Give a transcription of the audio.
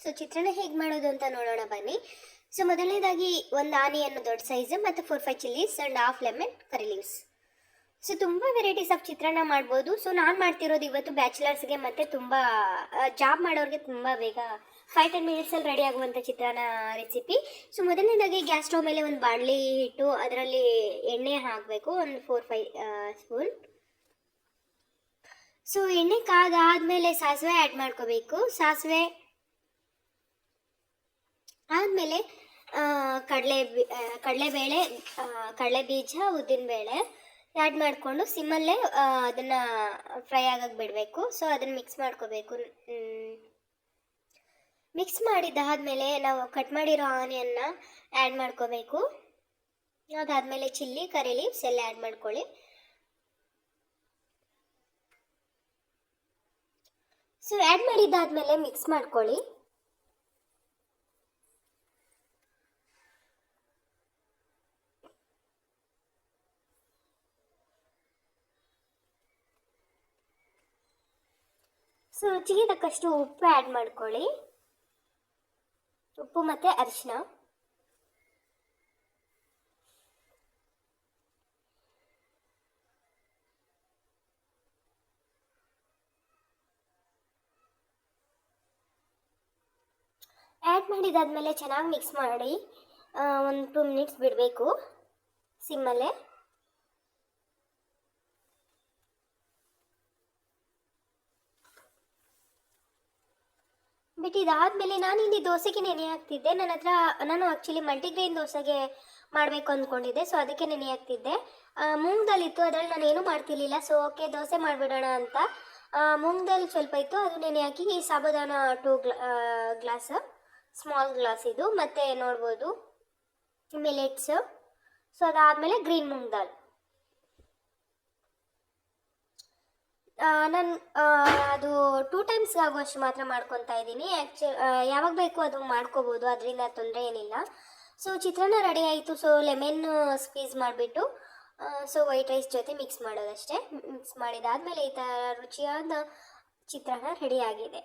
So ಚಿತ್ರಾನ್ನ ಹೇಗೆ ಮಾಡೋದು ಅಂತ ನೋಡೋಣ ಬನ್ನಿ. ಸೊ ಮೊದಲನೇದಾಗಿ ಒಂದು ಆನಿಯನ್ನು ದೊಡ್ಡ ಸೈಜ್ ಮತ್ತು 4-5 chillies and half lemon curry leaves. So ತುಂಬ ವೆರೈಟೀಸ್ ಆಫ್ ಚಿತ್ರಾನ್ನ ಮಾಡ್ಬೋದು. ಸೊ ನಾನು ಮಾಡ್ತಿರೋದು ಇವತ್ತು ಬ್ಯಾಚುಲರ್ಸ್ಗೆ ಮತ್ತು ತುಂಬ ಜಾಬ್ ಮಾಡೋರಿಗೆ ತುಂಬ ಬೇಗ 5-10 ಮಿನಿಟ್ಸಲ್ಲಿ ರೆಡಿ ಆಗುವಂಥ ಚಿತ್ರಾನ್ನ ರೆಸಿಪಿ. ಸೊ ಮೊದಲನೇದಾಗಿ ಗ್ಯಾಸ್ ಸ್ಟವ್ ಮೇಲೆ ಒಂದು ಬಾಣಲಿ ಇಟ್ಟು ಅದರಲ್ಲಿ ಎಣ್ಣೆ ಹಾಕಬೇಕು, ಒಂದು 4-5 ಸ್ಪೂನ್. ಸೊ ಎಣ್ಣೆ ಕಾದಾದಮೇಲೆ ಸಾಸಿವೆ ಆ್ಯಡ್ ಮಾಡ್ಕೋಬೇಕು. ಸಾಸಿವೆ ಆದಮೇಲೆ ಕಡಲೆಬೇಳೆ, ಕಡಲೆ ಬೀಜ, ಉದ್ದಿನಬೇಳೆ ಆ್ಯಡ್ ಮಾಡಿಕೊಂಡು ಸಿಮ್ಮಲ್ಲೇ ಅದನ್ನು ಫ್ರೈ ಆಗಕ್ಕೆ ಬಿಡಬೇಕು. ಸೊ ಅದನ್ನು ಮಿಕ್ಸ್ ಮಾಡ್ಕೋಬೇಕು. ಮಿಕ್ಸ್ ಮಾಡಿದ್ದಾದಮೇಲೆ ನಾವು ಕಟ್ ಮಾಡಿರೋ ಆನಿಯನ್ನ ಆ್ಯಡ್ ಮಾಡ್ಕೋಬೇಕು. ಅದಾದಮೇಲೆ ಚಿಲ್ಲಿ, ಕರಿ ಲೀವ್ಸ್ ಎಲ್ಲ ಆ್ಯಡ್ ಮಾಡ್ಕೊಳ್ಳಿ. ಸೊ ಆ್ಯಡ್ ಮಾಡಿದ್ದಾದಮೇಲೆ ಮಿಕ್ಸ್ ಮಾಡ್ಕೊಳ್ಳಿ. ಸೊ ರುಚಿಗೆ ತಕ್ಕಷ್ಟು ಉಪ್ಪು ಆ್ಯಡ್ ಮಾಡ್ಕೊಳ್ಳಿ, ಉಪ್ಪು ಮತ್ತು ಅರಿಶಿನ. ಆ್ಯಡ್ ಮಾಡಿದಾದ್ಮೇಲೆ ಚೆನ್ನಾಗಿ ಮಿಕ್ಸ್ ಮಾಡಿ ಒಂದು 2 ಮಿನಿಟ್ಸ್ ಬಿಡಬೇಕು ಸಿಮ್ಮಲ್ಲೇ. ಬಟ್ ಇದಾದಮೇಲೆ ನಾನಿಲ್ಲಿ ದೋಸೆಗೆ ನೆನೆ ಹಾಕ್ತಿದ್ದೆ. ನಾನು ಆ್ಯಕ್ಚುಲಿ ಮಲ್ಟಿಗ್ರೈನ್ ದೋಸೆಗೆ ಮಾಡಬೇಕು ಅಂದ್ಕೊಂಡಿದ್ದೆ. ಸೊ ಅದಕ್ಕೆ ನೆನೆ ಹಾಕ್ತಿದ್ದೆ. ಮೂಂಗ್ ದಾಲ್ ಇತ್ತು, ಅದರಲ್ಲಿ ನಾನೇನು ಮಾಡ್ತಿರ್ಲಿಲ್ಲ. ಸೊ ಓಕೆ ದೋಸೆ ಮಾಡಿಬಿಡೋಣ ಅಂತ ಮೂಂಗ್ ದಾಲ್ ಸ್ವಲ್ಪ ಇತ್ತು, ಅದು ನೆನೆ ಹಾಕಿ ಈ ಸಾಬುದಾನ 2 ಗ್ಲಾಸ್, ಸ್ಮಾಲ್ ಗ್ಲಾಸ್ ಇದು. ಮತ್ತು ನೋಡ್ಬೋದು ಮಿಲೆಟ್ಸು. ಸೊ ಅದಾದಮೇಲೆ ಗ್ರೀನ್ ಮೂಂಗ್ ದಾಲ್. ನಾನು ಅದು 2 ಟೈಮ್ಸ್ ಆಗುವಷ್ಟು ಮಾತ್ರ ಮಾಡ್ಕೊತಾ ಇದ್ದೀನಿ. ಯಾವಾಗ ಬೇಕು ಅದು ಮಾಡ್ಕೋಬೋದು, ಅದರಿಂದ ತೊಂದರೆ ಏನಿಲ್ಲ. ಸೊ ಚಿತ್ರಾನ್ನ ರೆಡಿ ಆಯಿತು. ಸೊ ಲೆಮನ್ ಸ್ಕ್ವೀಸ್ ಮಾಡಿಬಿಟ್ಟು ಸೊ ವೈಟ್ ರೈಸ್ ಜೊತೆ ಮಿಕ್ಸ್ ಮಾಡೋದಷ್ಟೇ. ಮಿಕ್ಸ್ ಮಾಡಿದಾದಮೇಲೆ ಈ ಥರ ರುಚಿಯಾದ ಚಿತ್ರಾನ್ನ ರೆಡಿ ಆಗಿದೆ.